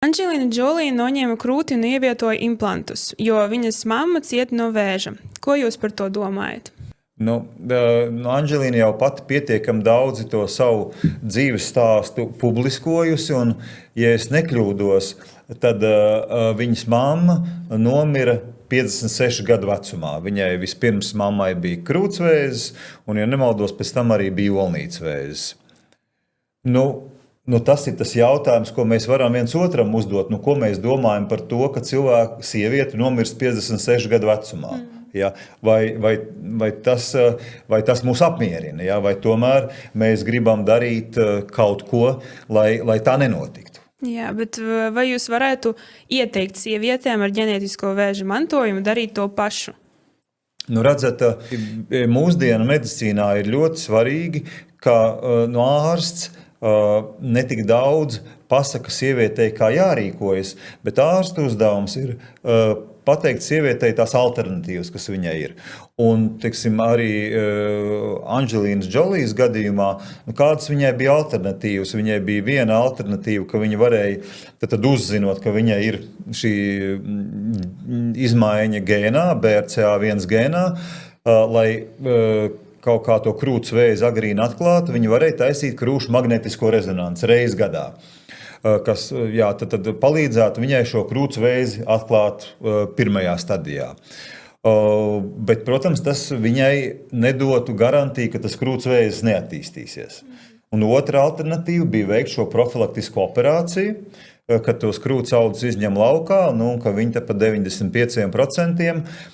Andželīna Džolī noņēma krūti un ievietoja implantus, jo viņas mamma cieta no vēža. Ko jūs par to domājat? Andželīna jau pati pietiekami daudz to savu dzīves stāstu publiskojusi, un, ja es nekļūdos, tad viņas mamma nomira 56 gadu vecumā. Viņai vispirms mammai bija krūtsvēzis, un, ja nemaldos, pēc tam arī bija olnīcas vēzis. Tas ir tas jautājums, ko mēs varam viens otram uzdot. Ko mēs domājam par to, ka sieviete nomirst 56 gadu vecumā? Ja? Vai tas mūs apmierina? Ja? Vai tomēr mēs gribam darīt kaut ko, lai tā nenotiktu? Jā, bet vai jūs varētu ieteikt sievietēm ar ģenētisko vēža mantojumu darīt to pašu? Redzat, mūsdienu medicīnā ir ļoti svarīgi, ka ārsts ne tik daudz pasaka sievietei, kā jārīkojas, bet ārsta uzdevums ir pateikt sievietei tās alternatīvas, kas viņai ir. Un, arī Andželīnas Džolijas gadījumā, kādas viņai bija alternatīvas? Viņai bija viena alternatīva, ka viņa varēja, tad uzzinot, ka viņai ir šī izmaiņa gēnā, BRCA1 gēnā, lai kaut kā to krūts vēzi agrīni atklātu, viņi varēja taisīt krūšu magnetisko rezonanci reizi gadā, kas tad palīdzētu viņai šo krūts vēzi atklāt pirmajā stadijā. Bet, protams, tas viņai nedotu garantiju, ka tas krūts vēzis neattīstīsies. Un otra alternatīva bija veikt šo profilaktisko operāciju, kad tos krūts audus izņem laukā, ka viņi te pa 95%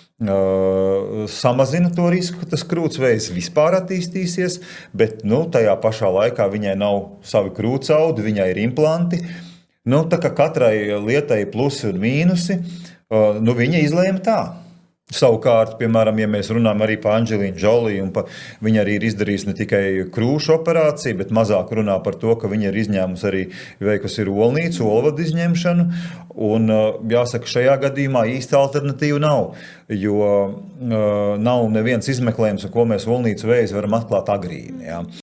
samazina to risku, ka tas krūts vēzis vispār attīstīsies, bet tajā pašā laikā viņai nav savi krūts audi, viņai ir implanti. Tā kā katrai lietai plusi un mīnusi, viņa izlēma tā. Savukārt, piemēram, ja mēs runājam arī par Andželīnu Džoliju, viņa arī ir izdarījusi ne tikai krūšu operāciju, bet mazāk runā par to, ka viņa ir izņēmusi arī veikusi olnīcu, olvadu izņemšanu, un jāsaka, šajā gadījumā īsta alternatīva nav, jo nav neviens izmeklējums, ko mēs olnīcu vēzi varam atklāt agrīni. Ja?